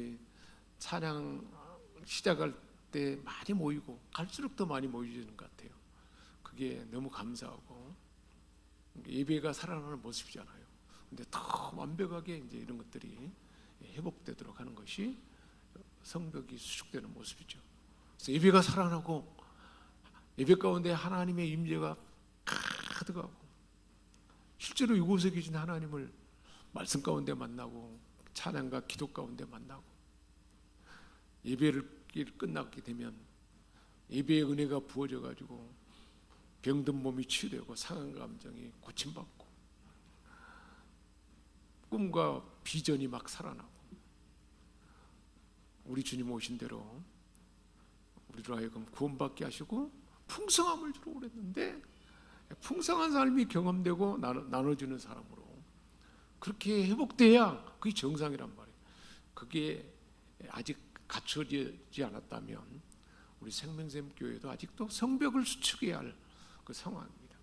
사람들이 찬양 시작할 때 많이 모이고 갈수록 더 많이 모이는 것 같아요. 그게 너무 감사하고 예배가 살아나는 모습이잖아요. 근데 더 완벽하게 이제 이런 것들이 회복되도록 하는 것이 성벽이 수축되는 모습이죠. 그래서 예배가 살아나고 예배 가운데 하나님의 임재가 가득하고 실제로 이곳에 계신 하나님을 말씀 가운데 만나고 찬양과 기도 가운데 만나고 예배를 끝났게 되면 예배의 은혜가 부어져 가지고 병든 몸이 치유되고 상한 감정이 고침받고 꿈과 비전이 막 살아나고 우리 주님 오신 대로 우리로 하여금 구원받게 하시고 풍성함을 주러 그랬는데 풍성한 삶이 경험되고 나눠주는 사람으로 그렇게 회복돼야 그게 정상이란 말이에요. 그게 아직 갖춰지지 않았다면 우리 생명샘 교회도 아직도 성벽을 수축해야 할 그 상황입니다.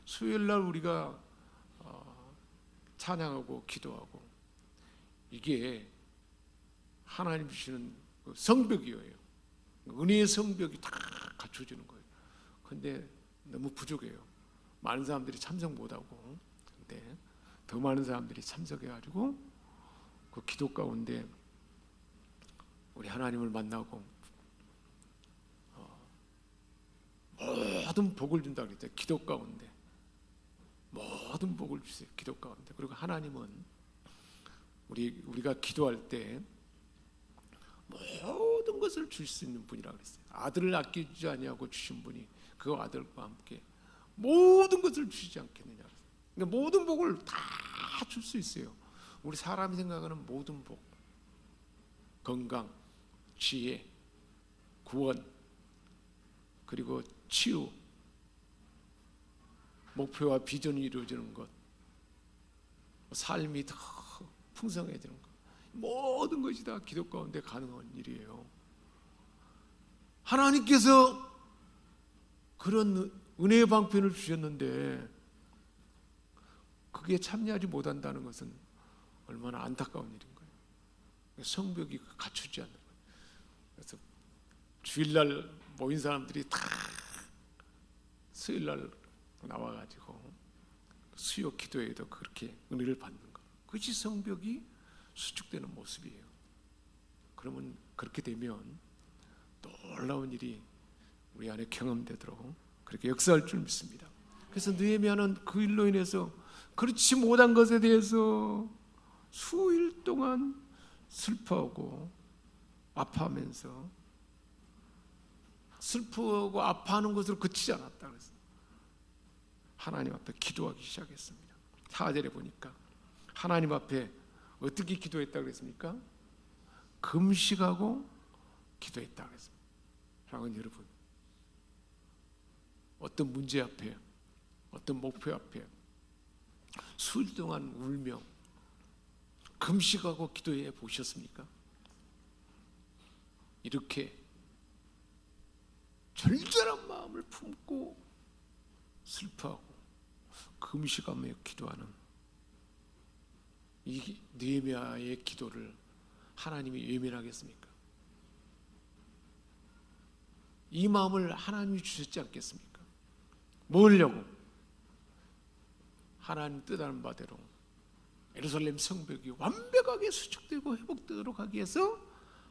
수요일 날 우리가 찬양하고 기도하고 이게 하나님 주시는 그 성벽이에요. 은혜의 성벽이 다 갖춰지는 거예요. 그런데 너무 부족해요. 많은 사람들이 참석 못하고, 근데 더 많은 사람들이 참석해가지고 그 기도 가운데 우리 하나님을 만나고 모든 복을 준다 그랬죠. 기도 가운데 모든 복을 주세요. 기도 가운데. 그리고 하나님은 우리가 기도할 때 모든 것을 줄 수 있는 분이라고 그랬어요. 아들을 아끼지 아니하고 주신 분이 그 아들과 함께 모든 것을 주시지 않겠느냐. 그러니까 모든 복을 다 줄 수 있어요. 우리 사람이 생각하는 모든 복, 건강, 지혜, 구원, 그리고 치유, 목표와 비전이 이루어지는 것, 삶이 더 풍성해지는 것, 모든 것이 다 기도 가운데 가능한 일이에요. 하나님께서 그런 은혜의 방편을 주셨는데 그게 참여하지 못한다는 것은 얼마나 안타까운 일인 거예요. 성벽이 갖추지 않는 거예요. 그래서 주일날 모인 사람들이 다 수요일날 나와가지고 수요 기도에도 그렇게 은혜를 받는 것, 그것이 성벽이 수축되는 모습이에요. 그러면 그렇게 되면 놀라운 일이 우리 안에 경험되도록 그렇게 역사할 줄 믿습니다. 그래서 느헤미야는 그 일로 인해서 그렇지 못한 것에 대해서 수일 동안 슬퍼하고 아파하면서 슬프고 아파하는 것으로 그치지 않았다 그랬어요. 하나님 앞에 기도하기 시작했습니다. 4절에 보니까 하나님 앞에 어떻게 기도했다 그랬습니까? 금식하고 기도했다 그랬습니다. 사랑하는 여러분, 어떤 문제 앞에, 어떤 목표 앞에 수일 동안 울며 금식하고 기도해 보셨습니까? 이렇게 절절한 마음을 품고 슬퍼하고 금식하며 기도하는 이 느헤미야의 기도를 하나님이 외면하겠습니까? 이 마음을 하나님이 주셨지 않겠습니까? 뭐려고? 하나님 뜻하는 바대로 예루살렘 성벽이 완벽하게 수축되고 회복되도록 하기 위해서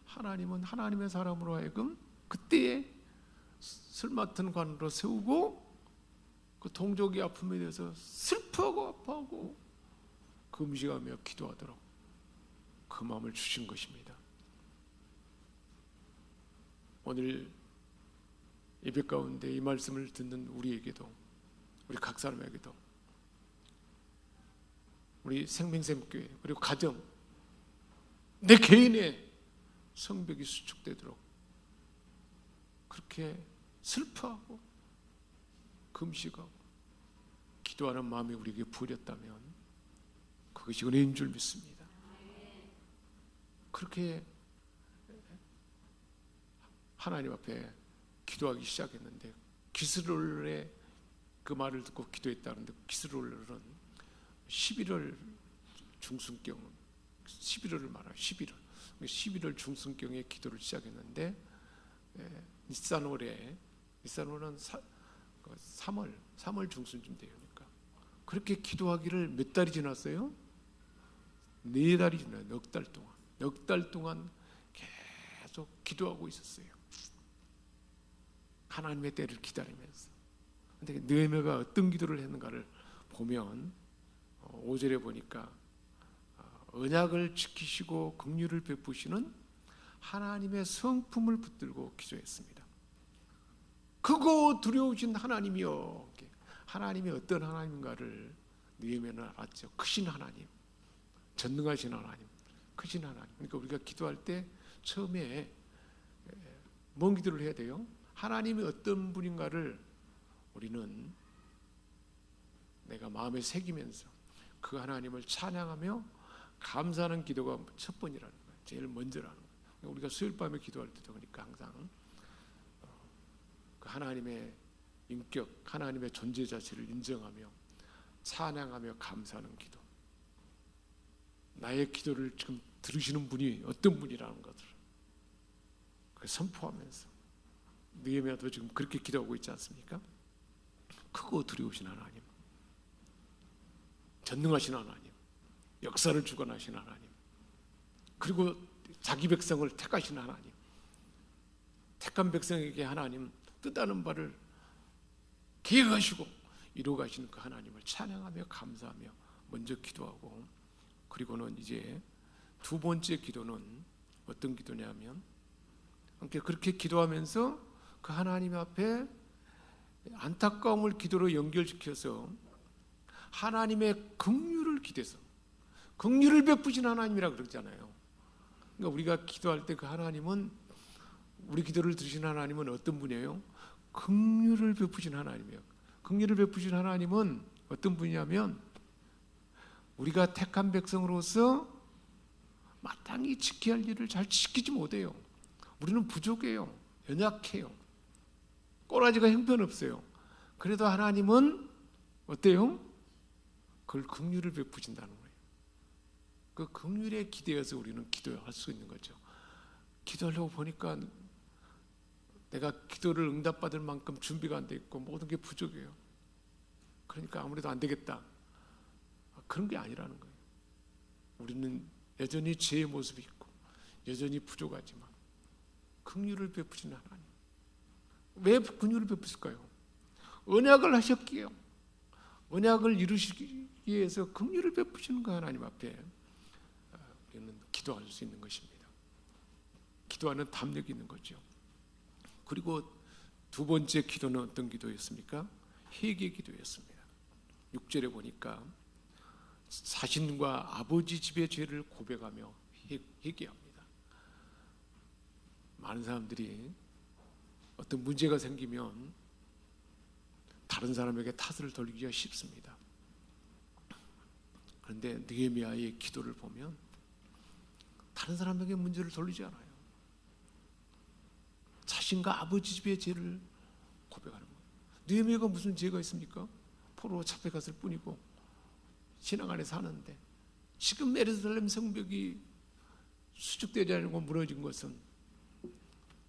하나님은 하나님의 사람으로 하여금 그때에 슬 맡은 관으로 세우고 그 동족의 아픔에 대해서 슬퍼하고 아파하고 금식하며 기도하도록 그 마음을 주신 것입니다. 오늘 예배 가운데 이 말씀을 듣는 우리에게도, 우리 각 사람에게도, 우리 생명샘교회 그리고 가정, 내 개인의 성벽이 수축되도록 그렇게 슬퍼하고 금식하고 기도하는 마음이 우리에게 부어졌다면 그것이 은혜인 줄 믿습니다. 그렇게 하나님 앞에 기도하기 시작했는데 기스롤의 그 말을 듣고 기도했다는데 기스롤은 11월 중순경 11월을 말해요. 11월 11월 중순경에 기도를 시작했는데 니산월은 3월 중순쯤 되니까 그렇게 기도하기를 몇 달이 지났어요? 4달이 지나요. 넉 달 동안 계속 기도하고 있었어요. 하나님의 때를 기다리면서. 근데 느헤미야가 어떤 기도를 했는가를 보면 5절에 보니까 언약을 지키시고 긍휼을 베푸시는 하나님의 성품을 붙들고 기도했습니다. 크고 두려우신 하나님이여. 하나님이 어떤 하나님인가를 느헤미야는 알았죠. 크신 하나님, 전능하신 하나님, 크신 하나님. 그러니까 우리가 기도할 때 처음에 뭔 기도를 해야 돼요? 하나님이 어떤 분인가를 우리는 내가 마음에 새기면서 그 하나님을 찬양하며 감사하는 기도가 첫 번이라는 거예요. 제일 먼저라는 거예요. 우리가 수요일 밤에 기도할 때도 그러니까 항상 그 하나님의 인격, 하나님의 존재 자체를 인정하며 찬양하며 감사하는 기도. 나의 기도를 지금 들으시는 분이 어떤 분이라는 것을 선포하면서 느헤미야도 지금 그렇게 기도하고 있지 않습니까? 크고 두려우신 하나님, 전능하신 하나님, 역사를 주관하신 하나님, 그리고 자기 백성을 택하신 하나님, 택한 백성에게 하나님 뜻하는 바를 계획하시고 이루어가시는 그 하나님을 찬양하며 감사하며 먼저 기도하고, 그리고는 이제 두 번째 기도는 어떤 기도냐면 그렇게 기도하면서 그 하나님 앞에 안타까움을 기도로 연결시켜서 하나님의 긍휼을 기대서, 긍휼을 베푸신 하나님이라 그러잖아요. 그러니까 우리가 기도할 때 그 하나님은, 우리 기도를 들으신 하나님은 어떤 분이에요? 긍휼을 베푸신 하나님이에요. 긍휼을 베푸신 하나님은 어떤 분이냐면 우리가 택한 백성으로서 마땅히 지켜야 할 일을 잘 지키지 못해요. 우리는 부족해요. 연약해요. 꼬라지가 형편없어요. 그래도 하나님은 어때요? 그걸 긍휼을 베푸신다는 거예요. 그 긍휼에 기대어서 우리는 기도할 수 있는 거죠. 기도하려고 보니까 내가 기도를 응답받을 만큼 준비가 안 돼 있고 모든 게 부족해요. 그러니까 아무래도 안 되겠다. 그런 게 아니라는 거예요. 우리는 여전히 죄의 모습이 있고 여전히 부족하지만 긍휼을 베푸시는 하나님. 왜 긍휼을 베푸실까요? 언약을 하셨기에, 언약을 이루시기 위해서 긍휼을 베푸시는 그 하나님 앞에 우리는 기도할 수 있는 것입니다. 기도하는 담력이 있는 거죠. 그리고 두 번째 기도는 어떤 기도였습니까? 회개 기도였습니다. 6절에 보니까 자신과 아버지 집의 죄를 고백하며 회개합니다. 많은 사람들이 어떤 문제가 생기면 다른 사람에게 탓을 돌리기가 쉽습니다. 그런데 느헤미야의 기도를 보면 다른 사람에게 문제를 돌리지 않아요. 자신과 아버지 집의 죄를 고백하는 거예요. 느헤미야가 무슨 죄가 있습니까? 포로 잡혀갔을 뿐이고 신앙 안에 사는데 지금 예루살렘 성벽이 수축되지 않고 무너진 것은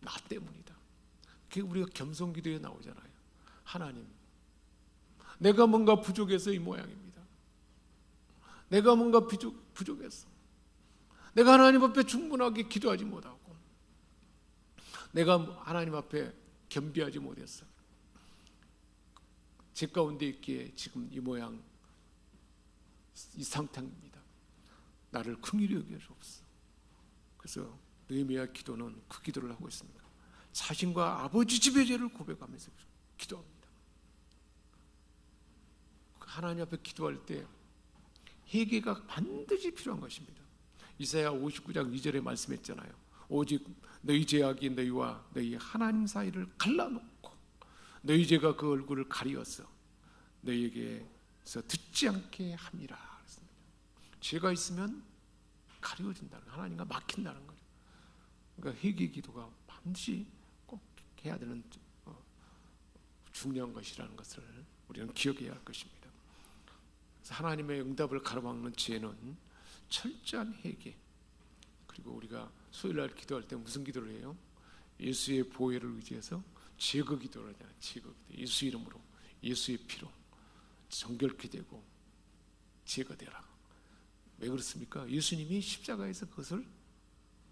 나 때문이다. 그게 우리가 겸손기도에 나오잖아요. 하나님, 내가 뭔가 부족해서 이 모양입니다. 내가 뭔가 부족했어. 내가 하나님 앞에 충분하게 기도하지 못하고 내가 하나님 앞에 겸비하지 못했어. 제 가운데 있기에 지금 이 모양, 이 상태입니다. 나를 긍휼히 여겨 주옵소서. 그래서 느헤미야 기도는 그 기도를 하고 있습니다. 자신과 아버지 집의 죄를 고백하면서 기도합니다. 하나님 앞에 기도할 때 회개가 반드시 필요한 것입니다. 이사야 59장 2절에 말씀했잖아요. 오직 너희 죄악이 너희와 너희 하나님 사이를 갈라놓고 너희 죄가 그 얼굴을 가리어서 너희에게서 듣지 않게 함이라 그랬습니다. 죄가 있으면 가려진다는, 하나님과 막힌다는 거죠. 그러니까 회개 기도가 반드시 꼭 해야 되는 중요한 것이라는 것을 우리는 기억해야 할 것입니다. 그래서 하나님의 응답을 가로막는 죄는 철저한 회개, 그리고 우리가 수요일날 기도할 때 무슨 기도를 해요? 예수의 보혈을 의지해서 제거 기도를 하잖아요. 제거 기도. 예수 이름으로, 예수의 피로 정결케 되고 제거되라. 왜 그렇습니까? 예수님이 십자가에서 그것을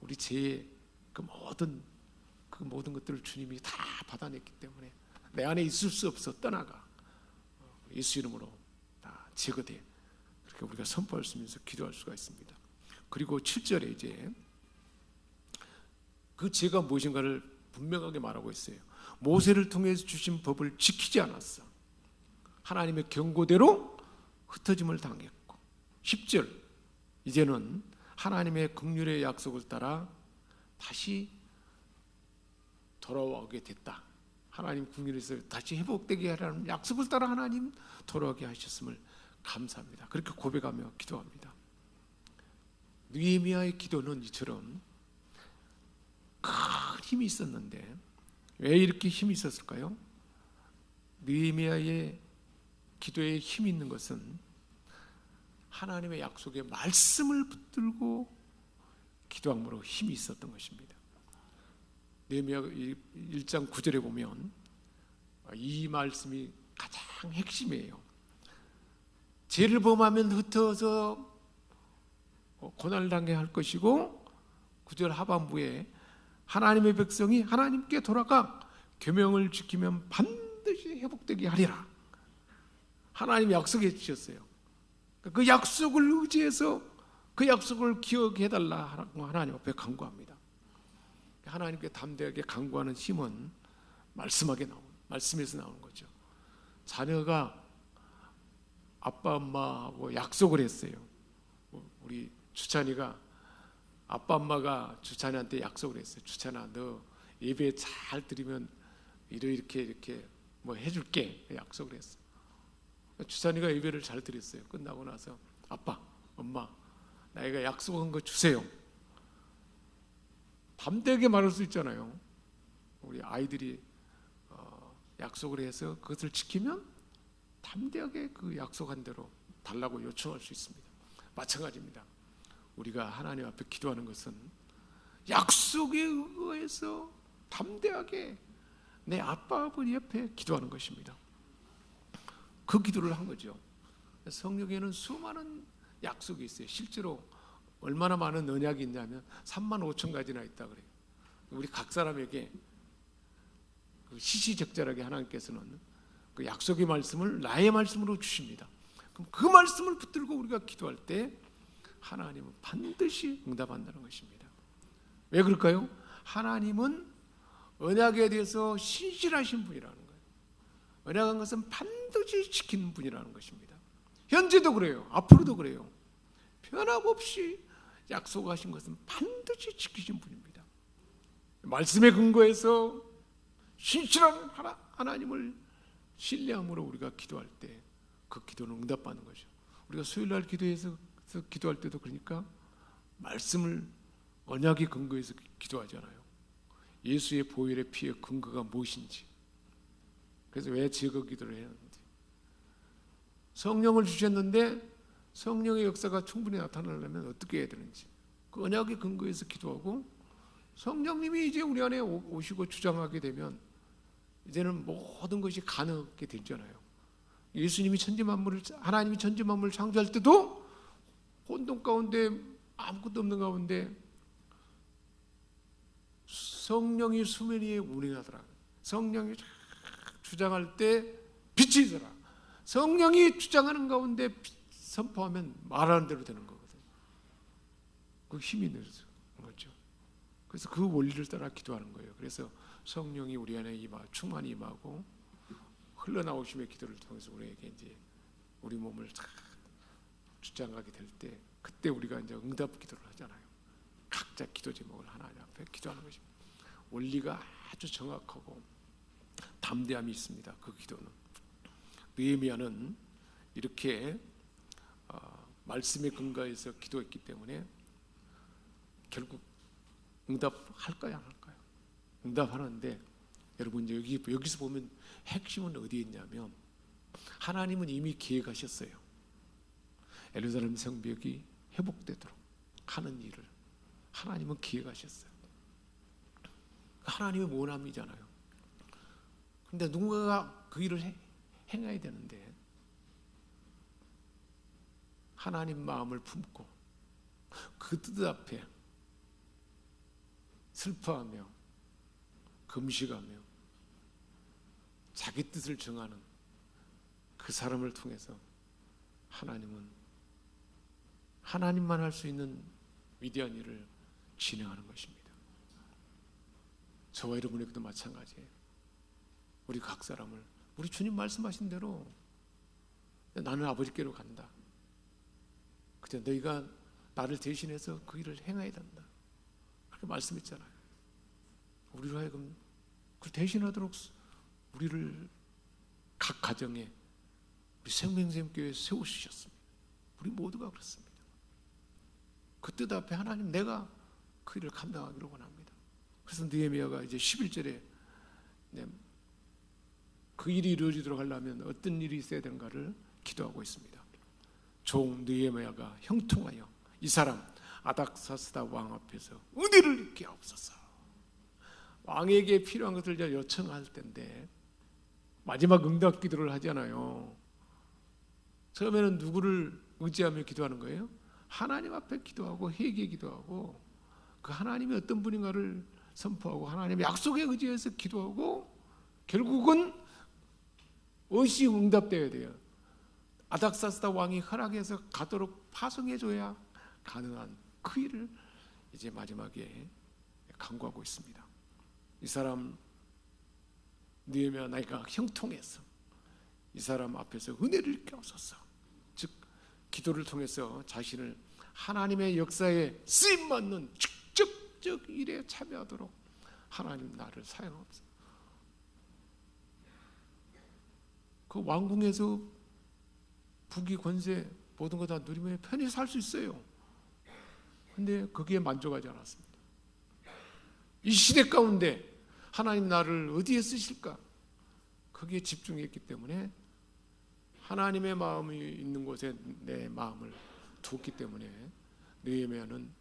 우리 죄의 그 모든 것들을 주님이 다 받아냈기 때문에 내 안에 있을 수 없어 떠나가. 예수 이름으로 다 제거돼. 그렇게 우리가 선포할 수 있으면서 기도할 수가 있습니다. 그리고 7절에 이제 그 죄가 무엇인가를 분명하게 말하고 있어요. 모세를 통해서 주신 법을 지키지 않았어. 하나님의 경고대로 흩어짐을 당했고, 10절 이제는 하나님의 긍휼의 약속을 따라 다시 돌아오게 됐다. 하나님 긍휼에서 다시 회복되게 하라는 약속을 따라 하나님 돌아오게 하셨음을 감사합니다. 그렇게 고백하며 기도합니다. 느헤미야의 기도는 이처럼 큰 힘이 있었는데 왜 이렇게 힘이 있었을까요? 느헤미야의 기도에 힘이 있는 것은 하나님의 약속의 말씀을 붙들고 기도함으로 힘이 있었던 것입니다. 느헤미야 1장 9절에 보면 이 말씀이 가장 핵심이에요. 죄를 범하면 흩어서 고난을 당해 할 것이고, 9절 하반부에 하나님의 백성이 하나님께 돌아가 계명을 지키면 반드시 회복되게 하리라. 하나님 약속해 주셨어요. 그 약속을 의지해서 그 약속을 기억해달라고 하나님 앞에 간구합니다. 하나님께 담대하게 간구하는 힘은 말씀에서 나오는 거죠. 자녀가 아빠 엄마하고 약속을 했어요. 우리 주찬이가 아빠 엄마가 주찬이한테 약속을 했어요. 주찬아, 너 예배 잘 드리면 이렇게 뭐 해줄게 약속을 했어. 주찬이가 예배를 잘 드렸어요. 끝나고 나서 아빠, 엄마, 나이가 약속한 거 주세요. 담대하게 말할 수 있잖아요. 우리 아이들이 약속을 해서 그것을 지키면 담대하게 그 약속한 대로 달라고 요청할 수 있습니다. 마찬가지입니다. 우리가 하나님 앞에 기도하는 것은 약속에 의거해서 담대하게 내 아빠 아버지 옆에 기도하는 것입니다. 그 기도를 한 거죠. 성경에는 수많은 약속이 있어요. 실제로 얼마나 많은 언약이 있냐면 35,000가지나 있다 그래요. 우리 각 사람에게 시시적절하게 하나님께서는 그 약속의 말씀을 나의 말씀으로 주십니다. 그럼 그 말씀을 붙들고 우리가 기도할 때 하나님은 반드시 응답한다는 것입니다. 왜 그럴까요? 하나님은 언약에 대해서 신실하신 분이라는 거예요. 언약한 것은 반드시 지키는 분이라는 것입니다. 현재도 그래요. 앞으로도 그래요. 변함없이 약속하신 것은 반드시 지키신 분입니다. 말씀에 근거해서 신실한 하나님을 신뢰함으로 우리가 기도할 때 그 기도는 응답받는 거죠. 우리가 수요일날 기도해서 기도할 때도 그러니까 말씀을 언약의 근거에서 기도하잖아요. 예수의 보혈의 피의 근거가 무엇인지, 그래서 왜 제거 기도를 해야 하는지, 성령을 주셨는데 성령의 역사가 충분히 나타나려면 어떻게 해야 되는지, 그 언약의 근거에서 기도하고, 성령님이 이제 우리 안에 오시고 주장하게 되면 이제는 모든 것이 가능하게 되잖아요. 예수님이 하나님이 천지 만물을 창조할 때도 혼돈 가운데 아무것도 없는 가운데 성령이 수면 위에 운행하더라. 성령이 주장할 때 빛이 있더라. 성령이 주장하는 가운데 선포하면 말하는 대로 되는 거거든요. 그 힘이 있는 거죠. 그래서 그 원리를 따라 기도하는 거예요. 그래서 성령이 우리 안에 충만히 임하고 흘러나오심의 기도를 통해서 우리에게 이제 우리 몸을 주장하게 될 때, 그때 우리가 이제 응답 기도를 하잖아요. 각자 기도 제목을 하나님 앞에 기도하는 것입니다. 원리가 아주 정확하고 담대함이 있습니다. 그 기도는. 느헤미야는 이렇게 말씀에 근거해서 기도했기 때문에 결국 응답할까요, 안 할까요? 응답하는데, 여러분 여기서 보면 핵심은 어디에 있냐면, 하나님은 이미 계획하셨어요. 예루살렘 성벽이 회복되도록 하는 일을 하나님은 기획하셨어요. 하나님의 원함이잖아요. 근데 누군가가 그 일을 행해야 되는데 하나님 마음을 품고 그 뜻 앞에 슬퍼하며 금식하며 자기 뜻을 정하는 그 사람을 통해서 하나님은 하나님만 할 수 있는 위대한 일을 진행하는 것입니다. 저와 여러분에게도 마찬가지예요. 우리 각 사람을 우리 주님 말씀하신 대로 나는 아버지께로 간다. 그때 너희가 나를 대신해서 그 일을 행해야 된다. 그렇게 말씀했잖아요. 우리로 하여금 그 대신하도록 우리를 각 가정에 우리 생명샘교회에 세우셨습니다. 우리 모두가 그렇습니다. 그 뜻 앞에 하나님 내가 그 일을 감당하기를 원합니다. 그래서 느헤미야가 이제 11절에 그 일이 이루어지도록 하려면 어떤 일이 있어야 되는가를 기도하고 있습니다. 종 느헤미야가 형통하여 이 사람 아닥사스다 왕 앞에서 은혜를 입게 하옵소서. 왕에게 필요한 것을 요청할 텐데 마지막 응답 기도를 하잖아요. 처음에는 누구를 의지하며 기도하는 거예요? 하나님 앞에 기도하고 회개 기도하고 그 하나님이 어떤 분인가를 선포하고 하나님의 약속에 의지해서 기도하고 결국은 의시 응답되어야 돼요. 아닥사스다 왕이 허락해서 가도록 파송해줘야 가능한 그 일을 이제 마지막에 강구하고 있습니다. 이 사람 느헤미야 나이가 형통해서 이 사람 앞에서 은혜를 입게 하소서. 즉 기도를 통해서 자신을 하나님의 역사에 쓰임받는 직접적 일에 참여하도록 하나님 나를 사용하옵소서. 그 왕궁에서 부귀 권세 모든 거 다 누리며 편히 살 수 있어요. 근데 거기에 만족하지 않았습니다. 이 시대 가운데 하나님 나를 어디에 쓰실까? 거기에 집중했기 때문에 하나님의 마음이 있는 곳에 내 마음을 두었기 때문에 느헤미야는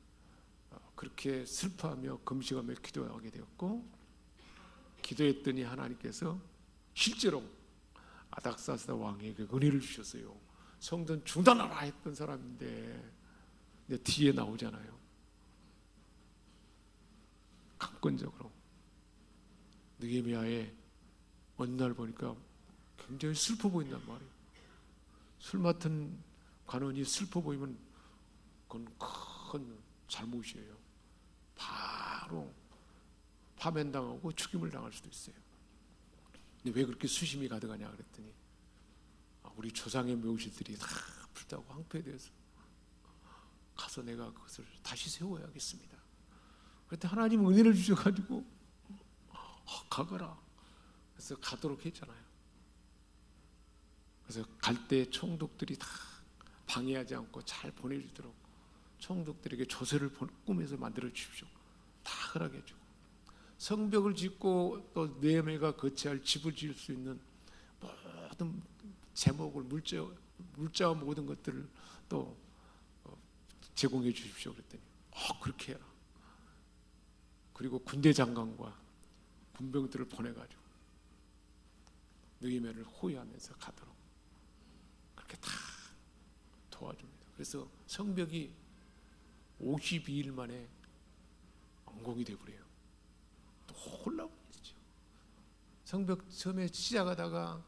그렇게 슬퍼하며 금식하며 기도하게 되었고, 기도했더니 하나님께서 실제로 아닥사스다 왕에게 은혜를 주셨어요. 성전 중단하라 했던 사람인데 뒤에 나오잖아요. 강권적으로 느헤미야의 어느 날 보니까 굉장히 슬퍼 보인단 말이에요. 술 맡은 관원이 슬퍼 보이면 그건 큰 잘못이에요. 바로 파면당하고 죽임을 당할 수도 있어요. 근데 왜 그렇게 수심이 가득하냐 그랬더니 우리 조상의 묘실들이 다 불타고 황폐되어서 가서 내가 그것을 다시 세워야겠습니다. 그때 하나님 은혜를 주셔가지고 가거라. 그래서 가도록 했잖아요. 그래서 갈 때 총독들이 다 방해하지 않고 잘 보내주도록 총독들에게 조서를 꾸며서 만들어 주십시오. 다 허락해주고 성벽을 짓고 또 느헤미야가 거처할 집을 지을 수 있는 모든 제목을 물자와 모든 것들을 또 제공해 주십시오. 그랬더니 그렇게 해라. 그리고 군대 장관과 군병들을 보내가지고 느헤미야를 호위하면서 가도록 그렇게 다 도와줍니다. 그래서 성벽이 52일 만에 완공이 되버려요. 또 놀라운 일이죠. 성벽 처음에 시작하다가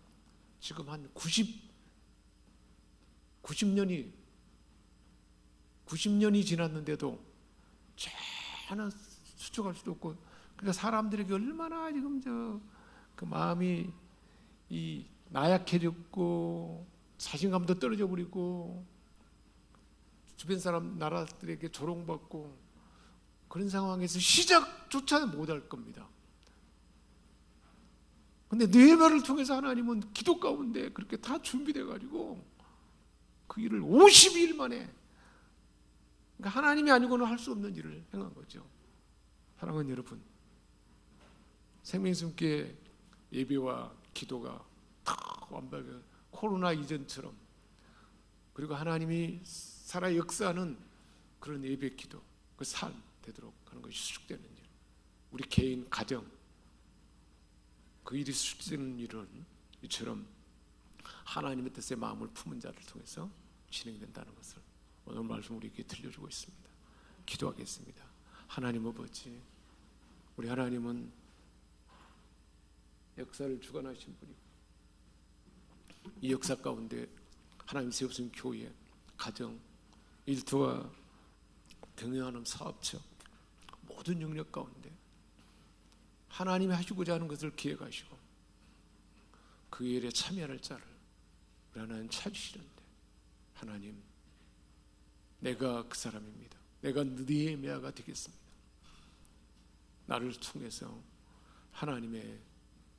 지금 한 90년이 지났는데도 전혀 수축할 수도 없고, 그러니까 사람들에게 얼마나 지금 그 마음이 이 나약해졌고 자신감도 떨어져 버리고 주변 사람 나라들에게 조롱받고 그런 상황에서 시작조차 못할 겁니다. 근데 느헤미야를 통해서 하나님은 기도 가운데 그렇게 다 준비돼 가지고 그 일을 52일 만에, 그러니까 하나님이 아니고는 할 수 없는 일을 행한 거죠. 사랑하는 여러분, 생명샘교회 예배와 기도가 다 완벽하게 코로나 이전처럼, 그리고 하나님이 살아 역사하는 그런 예배 기도, 그 삶, 되도록 하는 것이 수축되는 일, 우리 개인 가정 그 일이 수축되는 일은 이처럼 하나님의 뜻에 마음을 품은 자를 통해서 진행된다는 것을 오늘 말씀 우리에게 들려주고 있습니다. 기도하겠습니다. 하나님 아버지, 우리 하나님은 역사를 주관하신 분이고 이 역사 가운데 하나님 세우신 교회, 가정, 일터와 병행하는 사업처 모든 영역 가운데 하나님이 하시고자 하는 것을 기획하시고 그 일에 참여할 자를 우리 하나님 찾으시는데, 하나님, 내가 그 사람입니다. 내가 느헤미야가 되겠습니다. 나를 통해서 하나님의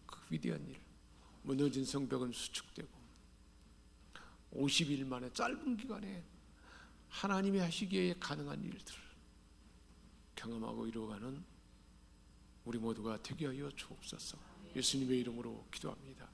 그 위대한 일, 무너진 성벽은 수축되고 50일 만에 짧은 기간에 하나님이 하시기에 가능한 일들을 경험하고 이루어가는 우리 모두가 되게 하여 주옵소서. 예수님의 이름으로 기도합니다.